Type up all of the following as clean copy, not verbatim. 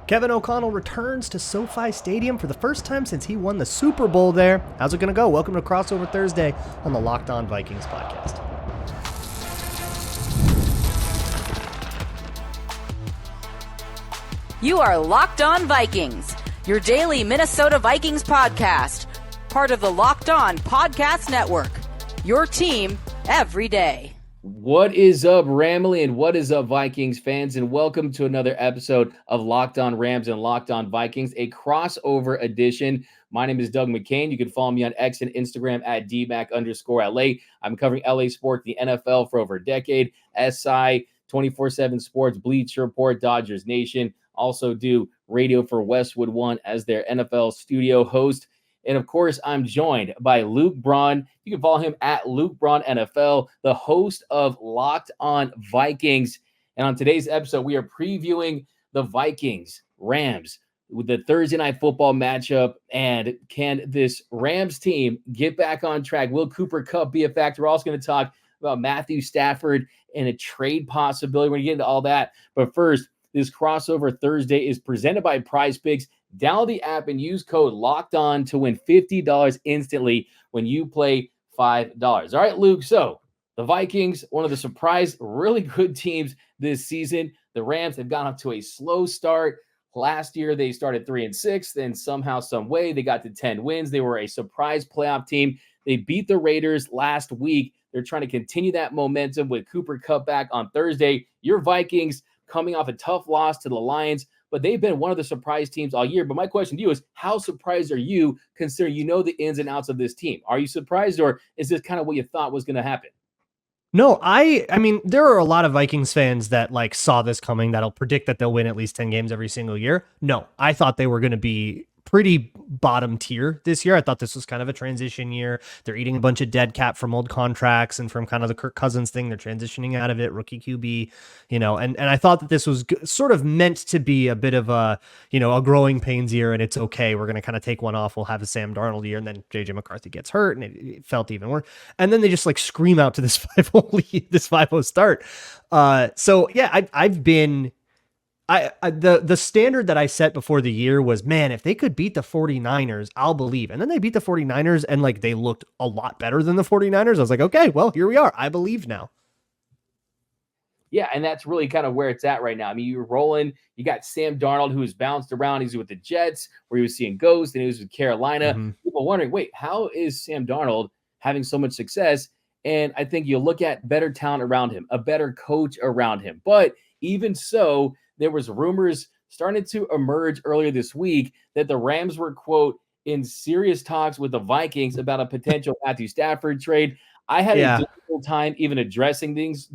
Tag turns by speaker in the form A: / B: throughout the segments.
A: Kevin O'Connell returns to SoFi Stadium for the first time since he won the Super Bowl there. How's it going to go? Welcome to Crossover Thursday on the Locked On Vikings podcast.
B: You are Locked On Vikings, your daily Minnesota Vikings podcast, part of the Locked On Podcast Network, your team every day.
C: What is up, Ramley, and what is up, Vikings fans, and welcome to another episode of Locked On Rams and Locked On Vikings, a crossover edition. My name is Doug McCain. You can follow me on X and Instagram at DMac_LA. I'm covering LA sports, the NFL for over a decade, SI, 24/7 Sports, Bleacher Report, Dodgers Nation. Also do radio for Westwood One as their NFL studio host. And, of course, I'm joined by Luke Braun. You can follow him at Luke Braun NFL, the host of Locked On Vikings. And on today's episode, we are previewing the Vikings, Rams, with the Thursday Night Football matchup. And can this Rams team get back on track? Will Cooper Kupp be a factor? We're also going to talk about Matthew Stafford and a trade possibility. We're going to get into all that. But first, this crossover Thursday is presented by PrizePicks. Download the app and use code LOCKEDON to win $50 instantly when you play $5. All right, Luke. So the Vikings, one of the surprise, really good teams this season. The Rams have gone up to a slow start. Last year, they started 3-6. Then somehow, some way, they got to 10 wins. They were a surprise playoff team. They beat the Raiders last week. They're trying to continue that momentum with Cooper Kupp back on Thursday. Your Vikings coming off a tough loss to the Lions, but they've been one of the surprise teams all year. But my question to you is, how surprised are you considering you know the ins and outs of this team? Are you surprised, or is this kind of what you thought was going to happen?
A: No, I mean, there are a lot of Vikings fans that saw this coming, that'll predict that they'll win at least 10 games every single year. No, I thought they were going to be pretty bottom tier this year. I thought this was kind of a transition year. They're eating a bunch of dead cap from old contracts and from kind of the Kirk Cousins thing. They're transitioning out of it, rookie QB, and I thought that this was sort of meant to be a bit of a growing pains year, and it's okay. We're going to kind of take one off. We'll have a Sam Darnold year, and then JJ McCarthy gets hurt, and it felt even worse. And then they just scream out to this 5-0 lead, this 5-0 start. So yeah, I've been. The standard that I set before the year was, man, if they could beat the 49ers, I'll believe. And then they beat the 49ers and they looked a lot better than the 49ers. I was like, okay, well, here we are. I believe now.
C: Yeah, and that's really kind of where it's at right now. I mean, you're rolling. You got Sam Darnold, who's bounced around. He's with the Jets, where he was seeing ghosts, and he was with Carolina. Mm-hmm. People wondering, wait, how is Sam Darnold having so much success? And I think you look at better talent around him, a better coach around him. But even so, there was rumors starting to emerge earlier this week that the Rams were, quote, in serious talks with the Vikings about a potential Matthew Stafford trade. I had a difficult time even addressing these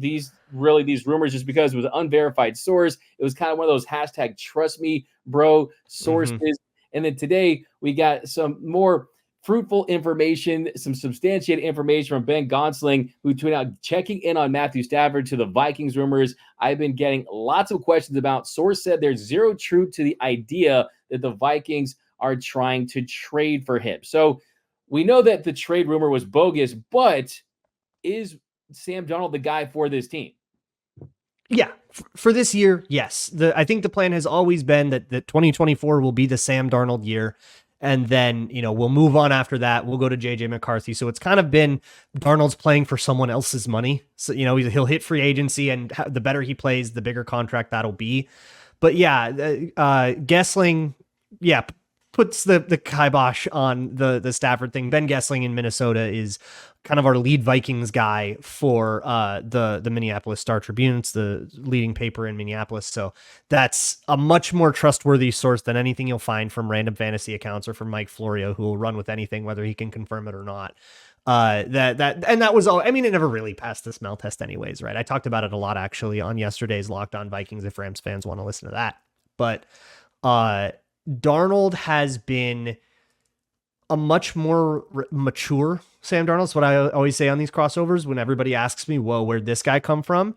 C: rumors just because it was an unverified source. It was kind of one of those hashtag trust me, bro sources. Mm-hmm. And then today we got some more fruitful information, some substantiated information from Ben Gonsling, who tweeted out checking in on Matthew Stafford to the Vikings rumors. I've been getting lots of questions about. Source said there's zero truth to the idea that the Vikings are trying to trade for him. So we know that the trade rumor was bogus, but is Sam Darnold the guy for this team?
A: Yeah, for this year, yes. I think the plan has always been that 2024 will be the Sam Darnold year. And then, we'll move on after that. We'll go to JJ McCarthy. So it's kind of been Darnold's playing for someone else's money. So, he'll hit free agency, and the better he plays, the bigger contract that'll be. But yeah, Gessling, puts the kibosh on the Stafford thing. Ben Gessling in Minnesota is kind of our lead Vikings guy for the Minneapolis Star-Tribune. It's the leading paper in Minneapolis. So that's a much more trustworthy source than anything you'll find from random fantasy accounts or from Mike Florio, who will run with anything, whether he can confirm it or not. That was all. I mean, it never really passed the smell test anyways, right? I talked about it a lot actually on yesterday's Locked On Vikings, if Rams fans want to listen to that. But Darnold has been a much more mature Sam Darnold. That's what I always say on these crossovers when everybody asks me, whoa, where'd this guy come from?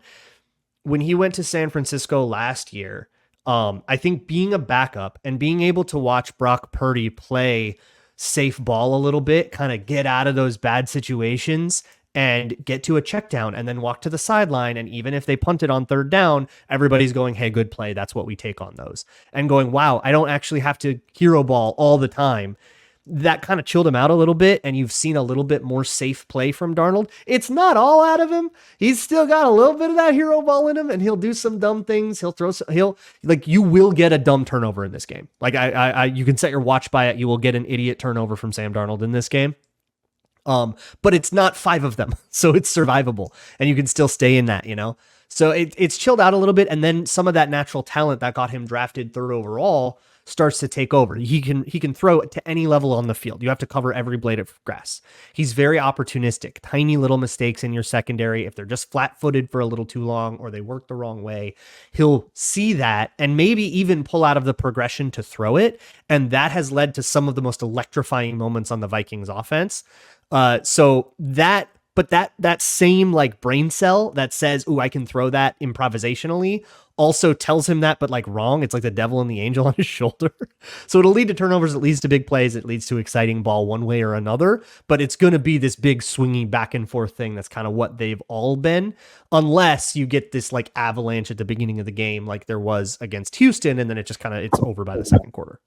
A: When he went to San Francisco last year, I think being a backup and being able to watch Brock Purdy play safe ball a little bit, kind of get out of those bad situations and get to a check down and then walk to the sideline. And even if they punt it on third down, everybody's going, hey, good play. That's what we take on those. And going, wow, I don't actually have to hero ball all the time. That kind of chilled him out a little bit, and you've seen a little bit more safe play from Darnold. It's not all out of him. He's still got a little bit of that hero ball in him, and he'll do some dumb things. You will get a dumb turnover in this game. Like you can set your watch by it. You will get an idiot turnover from Sam Darnold in this game. But it's not 5 of them, so it's survivable, and you can still stay in that, So it's chilled out a little bit, and then some of that natural talent that got him drafted 3rd overall starts to take over. He can throw it to any level on the field. You have to cover every blade of grass. He's very opportunistic. Tiny little mistakes in your secondary, if they're just flat-footed for a little too long or they work the wrong way, he'll see that and maybe even pull out of the progression to throw it. And that has led to some of the most electrifying moments on the Vikings offense. But that same like brain cell that says, "Ooh, I can throw that improvisationally," also tells him that, but like wrong. It's like the devil and the angel on his shoulder. So it'll lead to turnovers. It leads to big plays. It leads to exciting ball one way or another. But it's going to be this big swingy back and forth thing. That's kind of what they've all been, unless you get this like avalanche at the beginning of the game, like there was against Houston, and then it just it's over by the second quarter.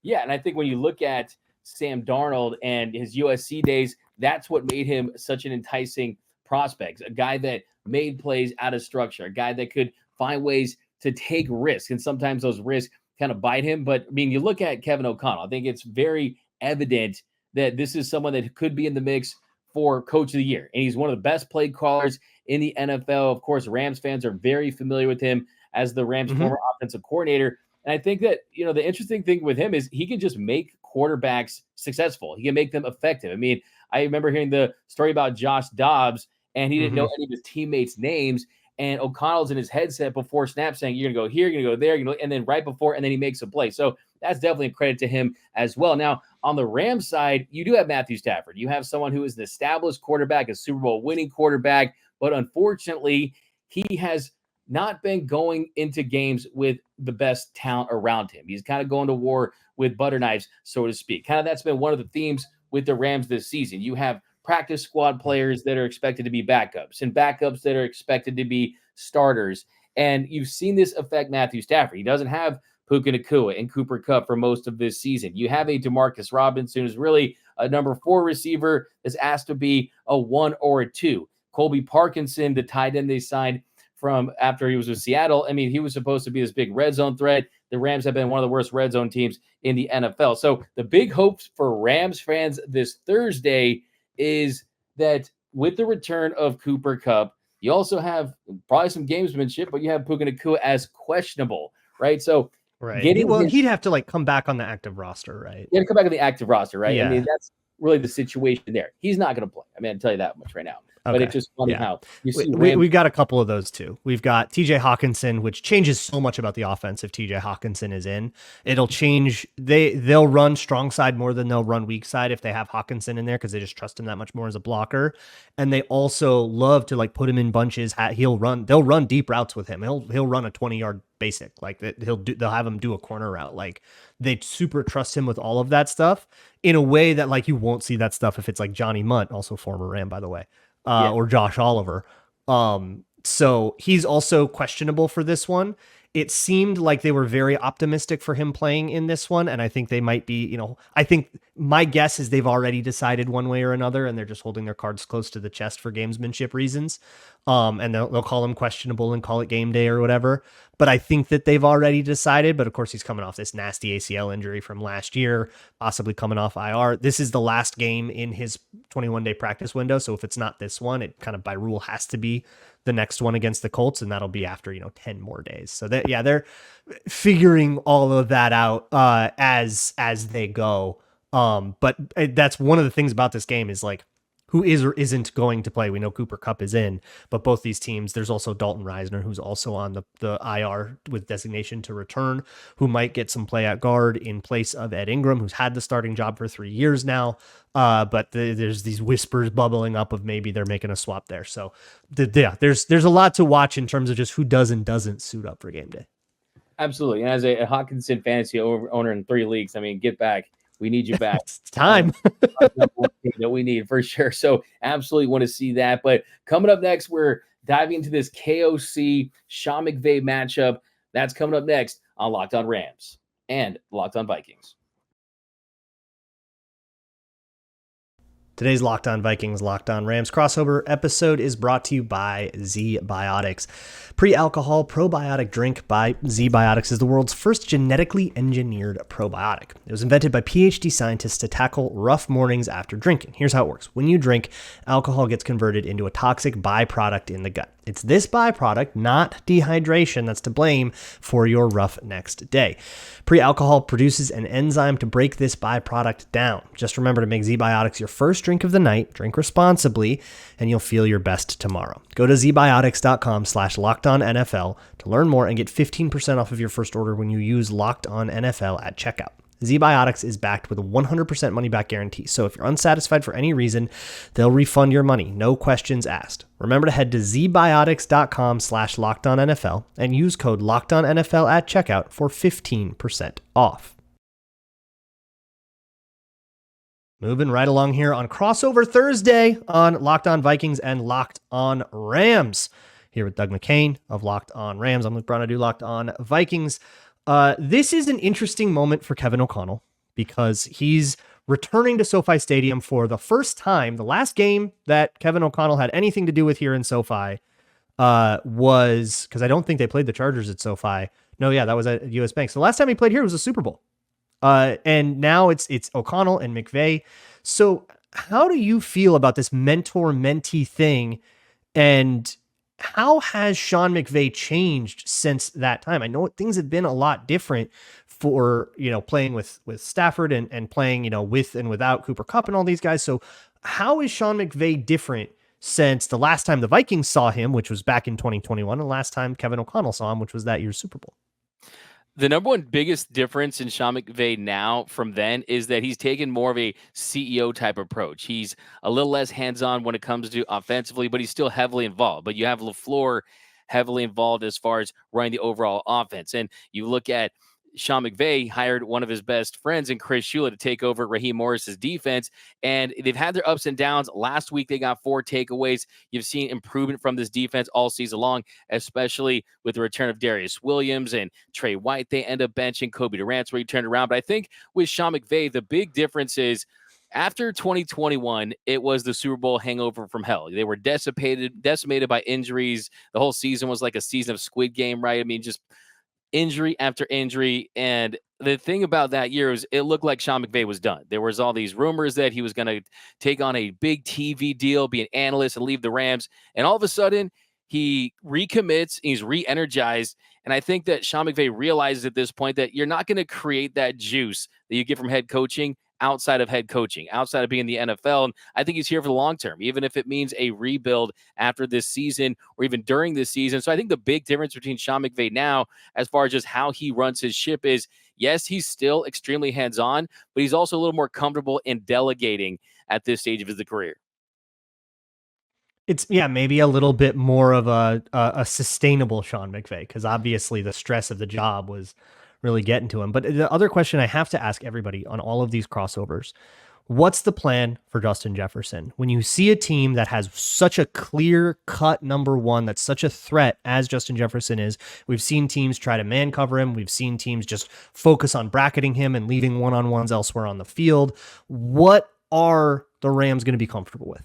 C: Yeah, and I think when you look at Sam Darnold and his USC days, that's what made him such an enticing prospect, a guy that made plays out of structure, a guy that could find ways to take risks. And sometimes those risks kind of bite him. But I mean, you look at Kevin O'Connell, I think it's very evident that this is someone that could be in the mix for Coach of the Year. And he's one of the best play callers in the NFL. Of course, Rams fans are very familiar with him as the Rams former offensive coordinator. And I think that, the interesting thing with him is he can just make quarterbacks successful. He can make them effective. I mean, I remember hearing the story about Josh Dobbs, and he didn't know any of his teammates' names. And O'Connell's in his headset before snap saying, you're going to go here, you're going to go there, and then right before, and then he makes a play. So that's definitely a credit to him as well. Now, on the Rams side, you do have Matthew Stafford. You have someone who is an established quarterback, a Super Bowl winning quarterback, but unfortunately, he has not been going into games with the best talent around him. He's kind of going to war with butter knives, so to speak. Kind of that's been one of the themes with the Rams this season. You have practice squad players that are expected to be backups and backups that are expected to be starters. And you've seen this affect Matthew Stafford. He doesn't have Puka Nacua and Cooper Kupp for most of this season. You have a DeMarcus Robinson who's really a number 4 receiver that's asked to be a 1 or a 2. Colby Parkinson, the tight end they signed from after he was with Seattle. I mean, he was supposed to be this big red zone threat. The Rams have been one of the worst red zone teams in the NFL. So the big hopes for Rams fans this Thursday is that with the return of Cooper Kupp, you also have probably some gamesmanship, but you have Puka Nacua as questionable, right? So
A: he'd have to like come back on the active roster, right?
C: Yeah, come back on the active roster, right?
A: Yeah.
C: I mean, that's really the situation there. He's not going to play. I mean, I'll tell you that much right now. But it's just funny how you see
A: we've got a couple of those too. We've got TJ Hawkinson, which changes so much about the offense if TJ Hawkinson is in. It'll change. They'll run strong side more than they'll run weak side if they have Hawkinson in there because they just trust him that much more as a blocker. And they also love to like put him in bunches. They'll run deep routes with him. He'll run a 20-yard basic. Like they'll have him do a corner route. Like they super trust him with all of that stuff in a way that like you won't see that stuff if it's like Johnny Munt, also former Ram, by the way. Or Josh Oliver. So he's also questionable for this one. It seemed like they were very optimistic for him playing in this one. And I think they might be, I think my guess is they've already decided one way or another, and they're just holding their cards close to the chest for gamesmanship reasons. And they'll call him questionable and call it game day or whatever. But I think that they've already decided. But of course, he's coming off this nasty ACL injury from last year, possibly coming off IR. This is the last game in his 21-day practice window. So if it's not this one, it kind of by rule has to be the next one against the Colts, and that'll be after 10 more days. So they're figuring all of that out as they go. But that's one of the things about this game is like who is or isn't going to play. We know Cooper Kupp is in, but both these teams, there's also Dalton Reisner, who's also on the IR with designation to return, who might get some play at guard in place of Ed Ingram, who's had the starting job for 3 years now. But there's these whispers bubbling up of maybe they're making a swap there. So there's a lot to watch in terms of just who does and doesn't suit up for game day.
C: Absolutely. And as a Hawkinson fantasy owner in 3 leagues, I mean, get back We need you back.
A: It's time.
C: Number one team that we need for sure. So absolutely want to see that. But coming up next, we're diving into this KOC Sean McVay matchup. That's coming up next on Locked On Rams and Locked On Vikings.
A: Today's Locked On Vikings, Locked On Rams crossover episode is brought to you by Zbiotics. Pre-alcohol probiotic drink by Zbiotics is the world's first genetically engineered probiotic. It was invented by PhD scientists to tackle rough mornings after drinking. Here's how it works. When you drink, alcohol gets converted into a toxic byproduct in the gut. It's this byproduct, not dehydration, that's to blame for your rough next day. Pre-alcohol produces an enzyme to break this byproduct down. Just remember to make Zbiotics your first drink of the night, drink responsibly, and you'll feel your best tomorrow. Go to zbiotics.com/LockedOnNFL to learn more and get 15% off of your first order when you use LockedOnNFL at checkout. Zbiotics is backed with a 100% money-back guarantee, so if you're unsatisfied for any reason, they'll refund your money, no questions asked. Remember to head to zbiotics.com/LockedOnNFL and use code LockedOnNFL at checkout for 15% off. Moving right along here on Crossover Thursday on Locked On Vikings and Locked On Rams. Here with Doug McCain of Locked On Rams. I'm Luke Brown. I do Locked On Vikings. This is an interesting moment for Kevin O'Connell because he's returning to SoFi Stadium for the first time. The last game that Kevin O'Connell had anything to do with here in SoFi was, because I don't think they played the Chargers at SoFi. No, yeah, that was at US Bank. So the last time he played here was a Super Bowl. And now it's O'Connell and McVay. So how do you feel about this mentor-mentee thing? And how has Sean McVay changed since that time? I know things have been a lot different for, playing with Stafford and playing, with and without Cooper Kupp and all these guys. So how is Sean McVay different since the last time the Vikings saw him, which was back in 2021, and the last time Kevin O'Connell saw him, which was that year's Super Bowl?
C: The number one biggest difference in Sean McVay now from then is that he's taken more of a CEO type approach. He's a little less hands-on when it comes to offensively, but he's still heavily involved. But you have LaFleur heavily involved as far as running the overall offense. And you look at Sean McVay hired one of his best friends in Chris Shula to take over Raheem Morris's defense, and they've had their ups and downs. Last week, they got 4 takeaways. You've seen improvement from this defense all season long, especially with the return of Darius Williams and Trey White. They end up benching Kobe Durant, where he turned around. But I think with Sean McVay, the big difference is after 2021, it was the Super Bowl hangover from hell. They were decimated by injuries. The whole season was like a season of Squid Game, right? I mean, just injury after injury. And the thing about that year is it looked like Sean McVay was done. There was all these rumors that he was going to take on a big TV deal, be an analyst, and leave the Rams. And all of a sudden, he recommits, he's re-energized. And I think that Sean McVay realizes at this point that you're not going to create that juice that you get from head coaching outside of head coaching, outside of being in the NFL. And I think he's here for the long term, even if it means a rebuild after this season or even during this season. So I think the big difference between Sean McVay now, as far as just how he runs his ship, is yes, he's still extremely hands-on, but he's also a little more comfortable in delegating at this stage of his career.
A: It's maybe a little bit more of a sustainable Sean McVay, because obviously the stress of the job was really getting to him. But the other question I have to ask everybody on all of these crossovers, what's the plan for Justin Jefferson? When you see a team that has such a clear-cut number one, that's such a threat as Justin Jefferson is, we've seen teams try to man cover him. We've seen teams just focus on bracketing him and leaving one-on-ones elsewhere on the field. What are the Rams going to be comfortable with?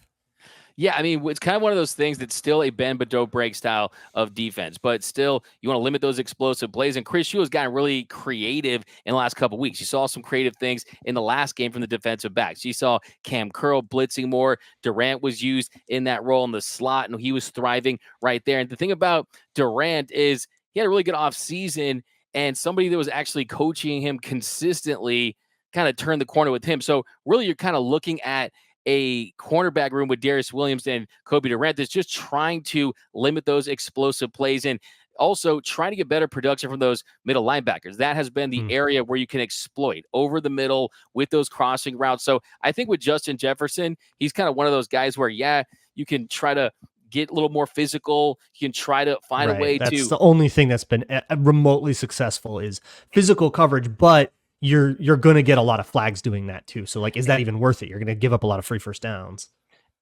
C: Yeah, I mean, it's kind of one of those things that's still a bend but don't break style of defense, but still you want to limit those explosive plays. And Chris Shula's gotten really creative in the last couple of weeks. You saw some creative things in the last game from the defensive backs. You saw Cam Curl blitzing more. Durant was used in that role in the slot, and he was thriving right there. And the thing about Durant is he had a really good offseason, and somebody that was actually coaching him consistently kind of turned the corner with him. So really you're kind of looking at a cornerback room with Darius Williams and Kobe Durant that's just trying to limit those explosive plays and also trying to get better production from those middle linebackers. That has been the area where you can exploit over the middle with those crossing routes. So I think with Justin Jefferson, he's kind of one of those guys where, you can try to get a little more physical. You can try to find a way
A: That's the only thing that's been remotely successful is physical coverage, but you're going to get a lot of flags doing that too. So like, is that even worth it? You're going to give up a lot of free first downs.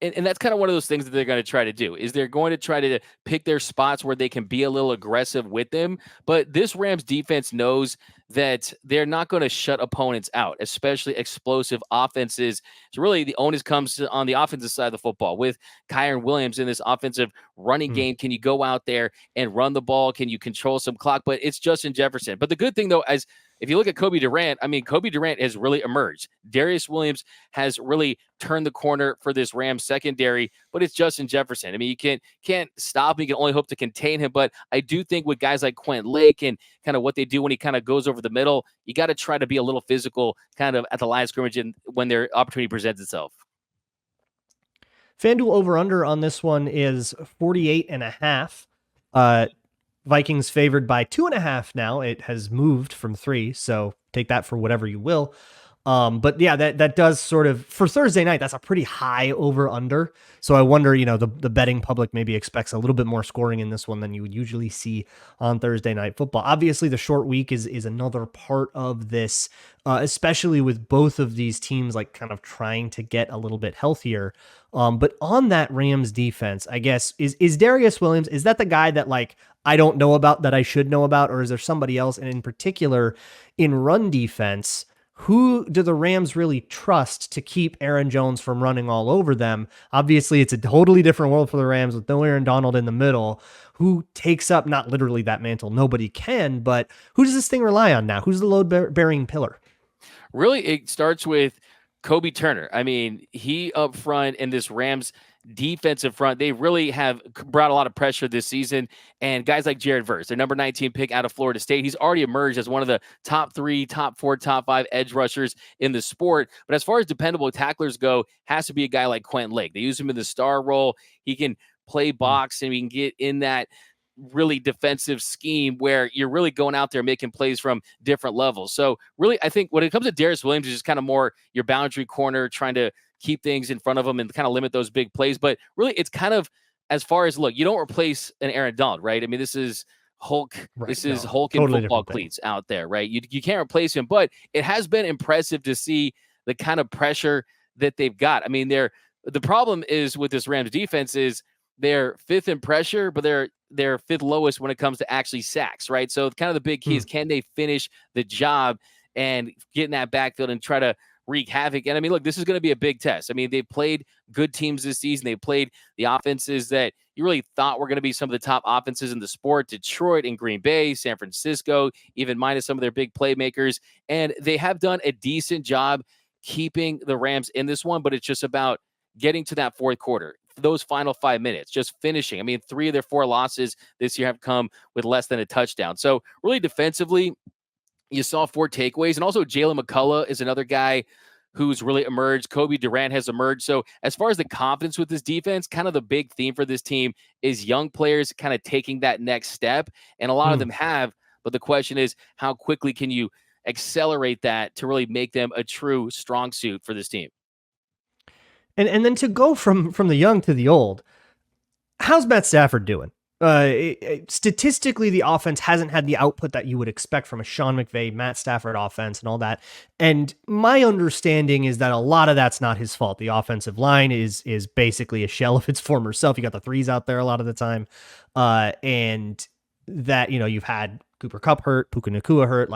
C: And that's kind of one of those things that they're going to try to do is they're going to try to pick their spots where they can be a little aggressive with them. But this Rams defense knows that they're not going to shut opponents out, especially explosive offenses. So really the onus comes on the offensive side of the football with Kyren Williams in this offensive running game. Can you go out there and run the ball? Can you control some clock? But it's Justin Jefferson. But the good thing though, as if you look at Kobe Durant, I mean, Kobe Durant has really emerged. Darius Williams has really turned the corner for this Rams secondary, but it's Justin Jefferson. I mean, you can't stop him. You can only hope to contain him. But I do think with guys like Quentin Lake and kind of what they do when he kind of goes over the middle, you got to try to be a little physical kind of at the line of scrimmage and when their opportunity presents itself.
A: FanDuel over-under on this one is 48.5. Vikings favored by 2.5 now. It has moved from 3, so take that for whatever you will. But yeah, that does sort of, for Thursday night, that's a pretty high over-under. So I wonder, the betting public maybe expects a little bit more scoring in this one than you would usually see on Thursday night football. Obviously, the short week is another part of this, especially with both of these teams like kind of trying to get a little bit healthier. But on that Rams defense, I guess, is Darius Williams, is that the guy that like I don't know about that I should know about, or is there somebody else? And in particular, in run defense, who do the Rams really trust to keep Aaron Jones from running all over them? Obviously, it's a totally different world for the Rams with no Aaron Donald in the middle. Who takes up not literally that mantle? Nobody can, but who does this thing rely on now? Who's the load-bearing pillar?
C: Really, it starts with Kobe Turner. I mean, he up front in this Rams defensive front, they really have brought a lot of pressure this season. And guys like Jared Verse, their number 19 pick out of Florida State, he's already emerged as one of the top 3, top 4, top 5 edge rushers in the sport. But as far as dependable tacklers go, has to be a guy like Quentin Lake. They use him in the star role. He can play box and he can get in that really defensive scheme where you're really going out there making plays from different levels. So really, I think when it comes to Darius Williams, it's just kind of more your boundary corner, trying to keep things in front of him and kind of limit those big plays. But really, it's kind of as far as, look, you don't replace an Aaron Donald, right? I mean, this is Hulk. Right. This is Hulk in football cleats out there, right? You can't replace him, but it has been impressive to see the kind of pressure that they've got. I mean, the problem is with this Rams defense is they're 5th in pressure, but they're 5th lowest when it comes to actually sacks, right? So kind of the big key is, can they finish the job and get in that backfield and try to wreak havoc? And I mean, look, this is going to be a big test. I mean, they've played good teams this season. They played the offenses that you really thought were going to be some of the top offenses in the sport: Detroit and Green Bay, San Francisco, even minus some of their big playmakers. And they have done a decent job keeping the Rams in this one, but it's just about getting to that fourth quarter, those final 5 minutes, just finishing. I mean, 3 of their 4 losses this year have come with less than a touchdown. So really defensively, you saw 4 takeaways. And also Jalen McCullough is another guy who's really emerged. Kobe Durant has emerged. So as far as the confidence with this defense, kind of the big theme for this team is young players kind of taking that next step. And a lot of them have. But the question is, how quickly can you accelerate that to really make them a true strong suit for this team?
A: And then to go from the young to the old, how's Matt Stafford doing? Statistically, the offense hasn't had the output that you would expect from a Sean McVay, Matt Stafford offense and all that. And my understanding is that a lot of that's not his fault. The offensive line is basically a shell of its former self. You got the threes out there a lot of the time. And that, you've had Cooper Kupp hurt, Puka Nacua hurt,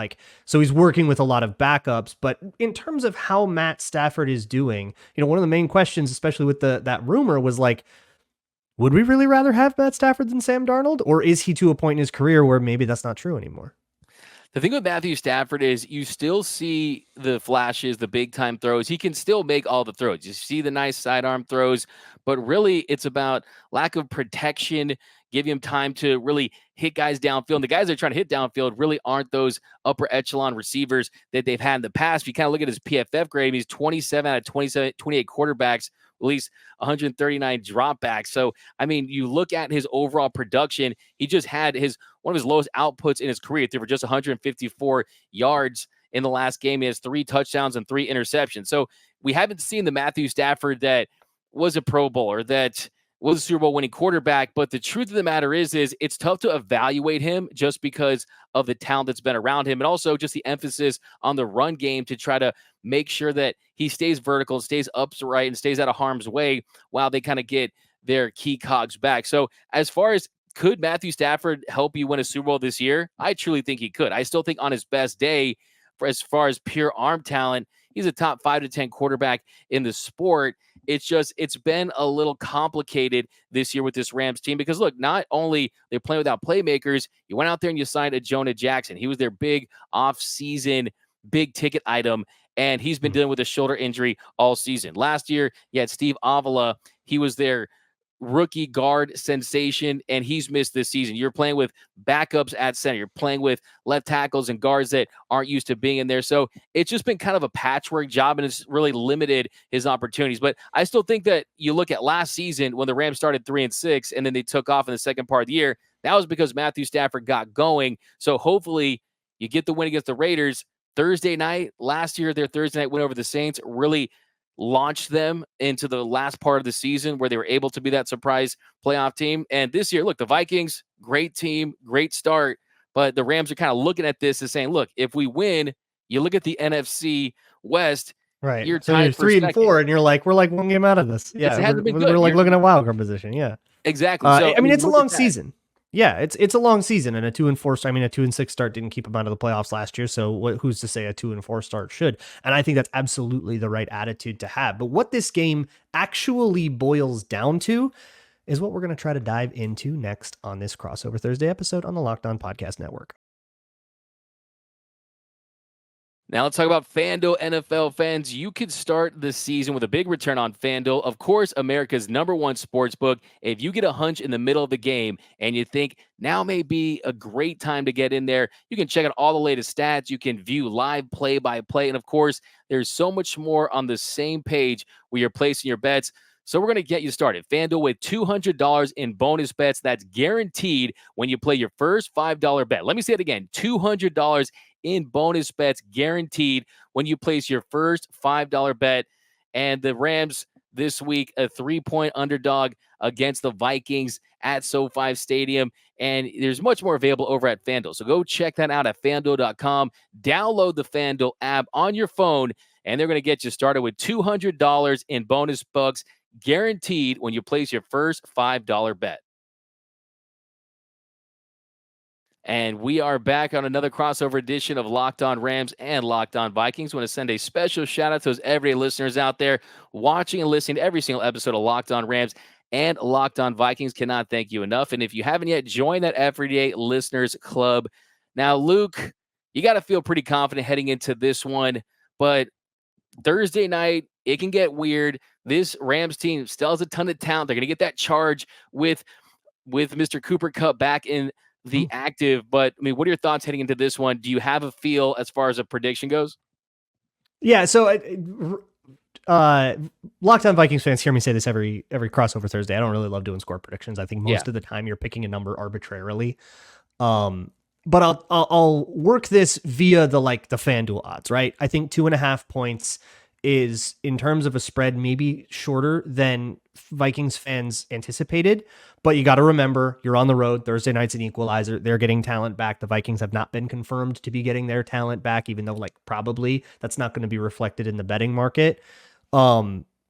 A: so he's working with a lot of backups. But in terms of how Matt Stafford is doing, one of the main questions, especially with that rumor, was would we really rather have Matt Stafford than Sam Darnold? Or is he to a point in his career where maybe that's not true anymore?
C: The thing with Matthew Stafford is you still see the flashes, the big time throws. He can still make all the throws. You see the nice sidearm throws, but really it's about lack of protection, giving him time to really hit guys downfield. And the guys that are trying to hit downfield really aren't those upper echelon receivers that they've had in the past. If you kind of look at his PFF grade, he's 27 out of 28 quarterbacks, at least 139 dropbacks. So, I mean, you look at his overall production, he just had one of his lowest outputs in his career. They were just 154 yards in the last game. He has 3 touchdowns and 3 interceptions. So we haven't seen the Matthew Stafford that was a Pro Bowler, that was a Super Bowl winning quarterback. But the truth of the matter is it's tough to evaluate him just because of the talent that's been around him, and also just the emphasis on the run game to try to make sure that he stays vertical, stays upright, and stays out of harm's way while they kind of get their key cogs back. So as far as could Matthew Stafford help you win a Super Bowl this year? I truly think he could. I still think on his best day, as far as pure arm talent, he's a top 5 to 10 quarterback in the sport. It's been a little complicated this year with this Rams team because look, not only they're playing without playmakers, you went out there and you signed a Jonah Jackson. He was their big off-season, big ticket item, and he's been dealing with a shoulder injury all season. Last year, you had Steve Avila. He was their rookie guard sensation, and he's missed this season. You're playing with backups at center. You're playing with left tackles and guards that aren't used to being in there. So it's just been kind of a patchwork job, and it's really limited his opportunities. But I still think that you look at last season when the Rams started 3-6, and then they took off in the second part of the year. That was because Matthew Stafford got going. So hopefully you get the win against the Raiders Thursday night. Last year, their Thursday night win over the Saints really launched them into the last part of the season where they were able to be that surprise playoff team. And this year, look, the Vikings, great team, great start, but the Rams are kind of looking at this and saying, look, if we win, you look at the NFC West,
A: Right.
C: you're
A: so
C: tied
A: you're
C: for
A: 3-4, and you're like, we're like one game out of this. Yeah. We're like looking at wild card position. Yeah.
C: Exactly.
A: So I mean, it's a long season. Yeah, it's a long season, and a 2-4. I mean, a 2-6 start didn't keep them out of the playoffs last year. So who's to say a 2-4 start should? And I think that's absolutely the right attitude to have. But what this game actually boils down to is what we're going to try to dive into next on this Crossover Thursday episode on the Locked On Podcast Network.
C: Now let's talk about FanDuel. NFL fans, you could start the season with a big return on FanDuel. Of course, America's #1 sports book. If you get a hunch in the middle of the game and you think now may be a great time to get in there, you can check out all the latest stats. You can view live play-by-play. And of course, there's so much more on the same page where you're placing your bets. So we're going to get you started. FanDuel with $200 in bonus bets. That's guaranteed when you play your first $5 bet. Let me say it again. $200 in bonus bets guaranteed when you place your first $5 bet. And the Rams this week, a 3-point underdog against the Vikings at SoFi Stadium. And there's much more available over at FanDuel. So go check that out at FanDuel.com. Download the FanDuel app on your phone, and they're going to get you started with $200 in bonus bucks guaranteed when you place your first $5 bet. And we are back on another crossover edition of Locked On Rams and Locked On Vikings. I want to send a special shout out to those everyday listeners out there watching and listening to every single episode of Locked On Rams and Locked On Vikings. Cannot thank you enough. And if you haven't yet, join that everyday listeners club. Now, Luke, you got to feel pretty confident heading into this one, but Thursday night, it can get weird. This Rams team still has a ton of talent. They're going to get that charge with Mr. Cooper Kupp back in the active. But, I mean, what are your thoughts heading into this one? Do you have a feel as far as a prediction goes?
A: Yeah, so Locked On Vikings fans hear me say this every crossover Thursday. I don't really love doing score predictions. I think most of the time you're picking a number arbitrarily. But I'll work this via the FanDuel odds, right? I think 2.5 points is, in terms of a spread, maybe shorter than Vikings fans anticipated. But you got to remember, you're on the road. Thursday night's an equalizer. They're getting talent back. The Vikings have not been confirmed to be getting their talent back, even though probably that's not going to be reflected in the betting market.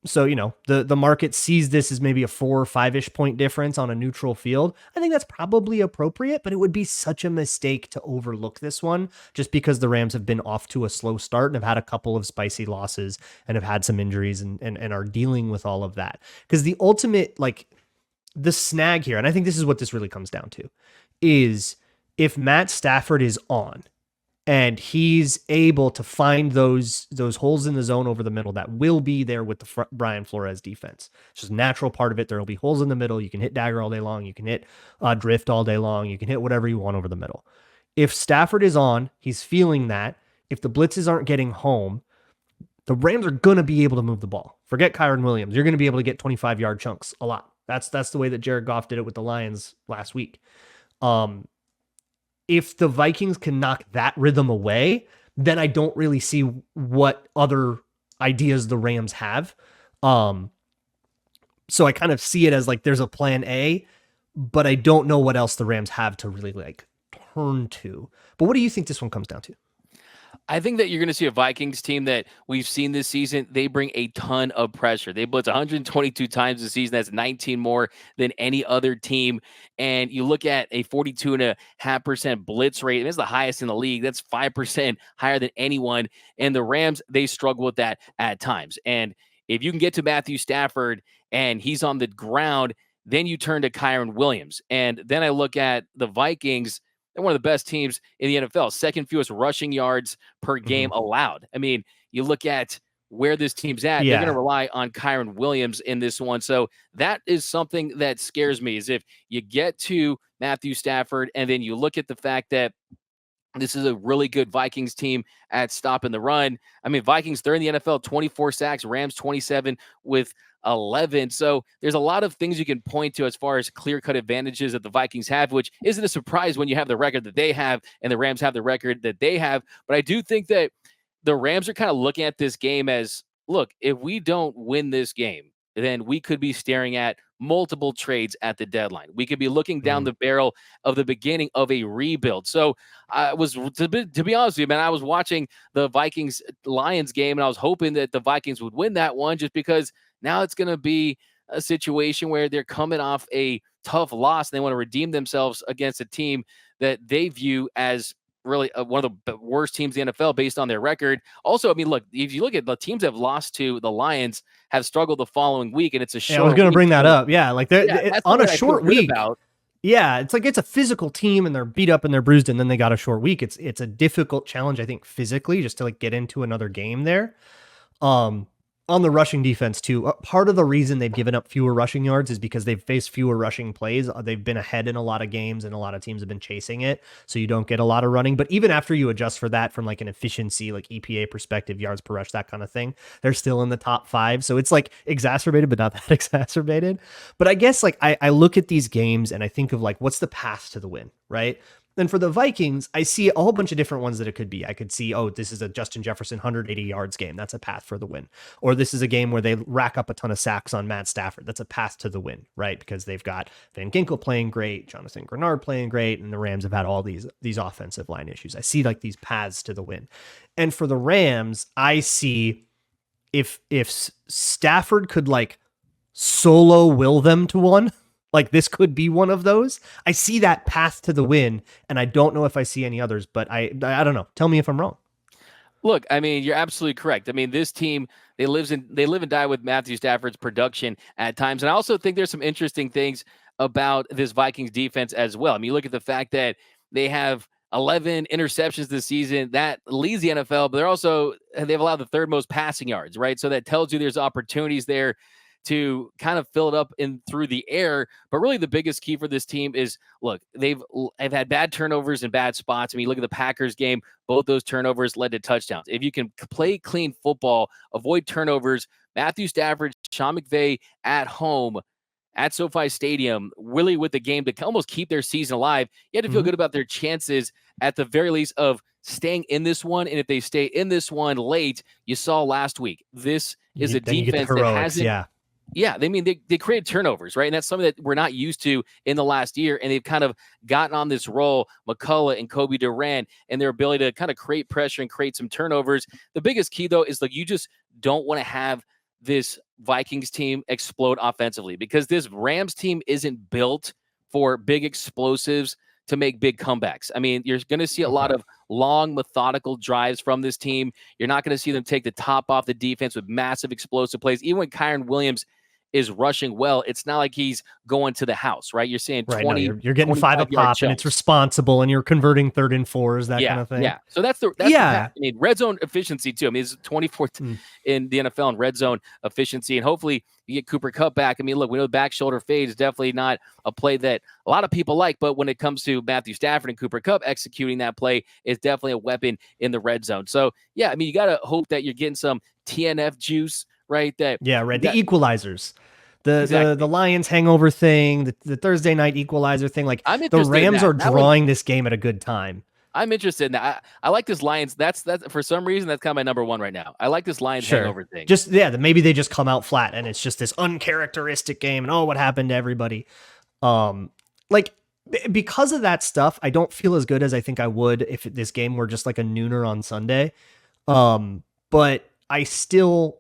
A: So, the market sees this as maybe a 4 or 5-ish point difference on a neutral field. I think that's probably appropriate, but it would be such a mistake to overlook this one just because the Rams have been off to a slow start and have had a couple of spicy losses and have had some injuries and are dealing with all of that. Because the ultimate, the snag here, and I think this is what this really comes down to, is if Matt Stafford is on, and he's able to find those holes in the zone over the middle that will be there with the Brian Flores defense. It's just a natural part of it. There will be holes in the middle. You can hit dagger all day long. You can hit drift all day long. You can hit whatever you want over the middle. If Stafford is on, he's feeling that. If the blitzes aren't getting home, the Rams are going to be able to move the ball. Forget Kyron Williams. You're going to be able to get 25-yard chunks a lot. That's the way that Jared Goff did it with the Lions last week. If the Vikings can knock that rhythm away, then I don't really see what other ideas the Rams have. So I kind of see it as like there's a plan A, but I don't know what else the Rams have to really like turn to. But what do you think this one comes down to?
C: I think that you're going to see a Vikings team that we've seen this season. They bring a ton of pressure. They blitz 122 times this season. That's 19 more than any other team. And you look at a 42.5% blitz rate. That's the highest in the league. That's 5% higher than anyone. And the Rams, they struggle with that at times. And if you can get to Matthew Stafford and he's on the ground, then you turn to Kyren Williams. And then I look at the Vikings. They're one of the best teams in the NFL, second fewest rushing yards per game allowed. I mean, you look at where this team's at, they're going to rely on Kyren Williams in this one. So that is something that scares me, is if you get to Matthew Stafford and then you look at the fact that this is a really good Vikings team at stopping the run. I mean, Vikings, they're in the NFL, 24 sacks, Rams 27 with 11. So there's a lot of things you can point to as far as clear-cut advantages that the Vikings have, which isn't a surprise when you have the record that they have and the Rams have the record that they have. But I do think that the Rams are kind of looking at this game as, look, if we don't win this game, then we could be staring at multiple trades at the deadline. We could be looking down the barrel of the beginning of a rebuild. So I was, to be honest with you, man, I was watching the Vikings-Lions game, and I was hoping that the Vikings would win that one, just because now it's going to be a situation where they're coming off a tough loss and they want to redeem themselves against a team that they view as really one of the worst teams in the NFL based on their record. Also, I mean, look, if you look at the teams that have lost to the Lions have struggled the following week, and it's a short.
A: I was going to bring that up. Yeah, like they're on a short week. Yeah, it's like it's a physical team, and they're beat up and they're bruised, and then they got a short week. It's a difficult challenge, I think, physically, just to like get into another game there. On the rushing defense too, part of the reason they've given up fewer rushing yards is because they've faced fewer rushing plays. They've been ahead in a lot of games, and a lot of teams have been chasing it, so you don't get a lot of running. But even after you adjust for that from like an efficiency, like EPA perspective, yards per rush, that kind of thing, they're still in the top 5. So it's like exacerbated, but not that exacerbated. But I guess like I look at these games and I think of like, what's the path to the win, right? Then for the Vikings, I see a whole bunch of different ones that it could be. I could see, oh, this is a Justin Jefferson 180 yards game. That's a path for the win. Or this is a game where they rack up a ton of sacks on Matt Stafford. That's a path to the win, right? Because they've got Van Ginkel playing great, Jonathan Grenard playing great, and the Rams have had all these offensive line issues. I see like these paths to the win. And for the Rams, I see if Stafford could like solo will them to one, like this could be one of those. I see that path to the win, and I don't know if I see any others, but I don't know. Tell me if I'm wrong.
C: Look, I mean, you're absolutely correct. I mean, this team, they live and die with Matthew Stafford's production at times. And I also think there's some interesting things about this Vikings defense as well. I mean, you look at the fact that they have 11 interceptions this season. That leads the NFL, but they've allowed the third most passing yards, right? So that tells you there's opportunities there to kind of fill it up in through the air. But really the biggest key for this team is, look, they've had bad turnovers in bad spots. I mean, look at the Packers game. Both those turnovers led to touchdowns. If you can play clean football, avoid turnovers, Matthew Stafford, Sean McVay at home at SoFi Stadium, really with the game to almost keep their season alive, you have to feel good about their chances at the very least of staying in this one. And if they stay in this one late, you saw last week, this is a defense that hasn't. Yeah, they mean they created turnovers, right? And that's something that we're not used to in the last year. And they've kind of gotten on this roll, McCullough and Kobe Durant, and their ability to kind of create pressure and create some turnovers. The biggest key, though, is like you just don't want to have this Vikings team explode offensively, because this Rams team isn't built for big explosives to make big comebacks. I mean, you're going to see a lot of long, methodical drives from this team. You're not going to see them take the top off the defense with massive explosive plays. Even when Kyren Williams is rushing well, it's not like he's going to the house, right? You're saying 20,
A: you're getting 5 a pop, and it's responsible, and you're converting 3rd and 4s, that kind of thing.
C: Yeah. So that's the I mean, red zone efficiency too. I mean, it's 24th in the NFL in red zone efficiency, and hopefully you get Cooper Kupp back. I mean, look, we know the back shoulder fade is definitely not a play that a lot of people like, but when it comes to Matthew Stafford and Cooper Kupp executing that play, is definitely a weapon in the red zone. So yeah, I mean, you got to hope that you're getting some TNF juice, right? The
A: equalizers. The Lions hangover thing, the Thursday night equalizer thing. Like the Rams are drawing this game at a good time.
C: I'm interested in that. I like this Lions. That's for some reason that's kind of my number one right now. I like this Lions hangover thing.
A: Just maybe they just come out flat and it's just this uncharacteristic game and what happened to everybody. Because of that stuff, I don't feel as good as I think I would if this game were just like a nooner on Sunday. But I still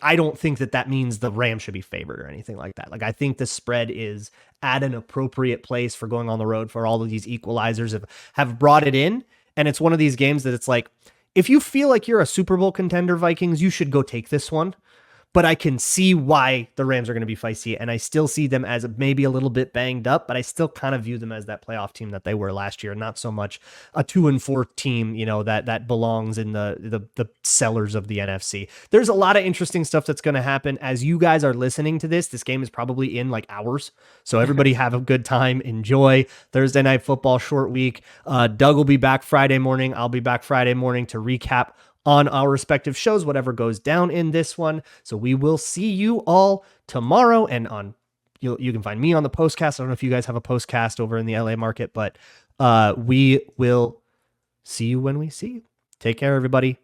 A: I don't think that means the Rams should be favored or anything like that. I think the spread is at an appropriate place for going on the road, for all of these equalizers have brought it in. And it's one of these games that it's like, if you feel like you're a Super Bowl contender, Vikings, you should go take this one. But I can see why the Rams are going to be feisty, and I still see them as maybe a little bit banged up, but I still kind of view them as that playoff team that they were last year, not so much a 2-4 team, that belongs in the cellars of the NFC. There's a lot of interesting stuff that's going to happen as you guys are listening to this. This game is probably in hours, so everybody have a good time. Enjoy Thursday Night Football, short week. Doug will be back Friday morning. I'll be back Friday morning to recap on our respective shows, whatever goes down in this one. So we will see you all tomorrow, and you can find me on the postcast. I don't know if you guys have a postcast over in the LA market, but we will see you when we see you. Take care, everybody.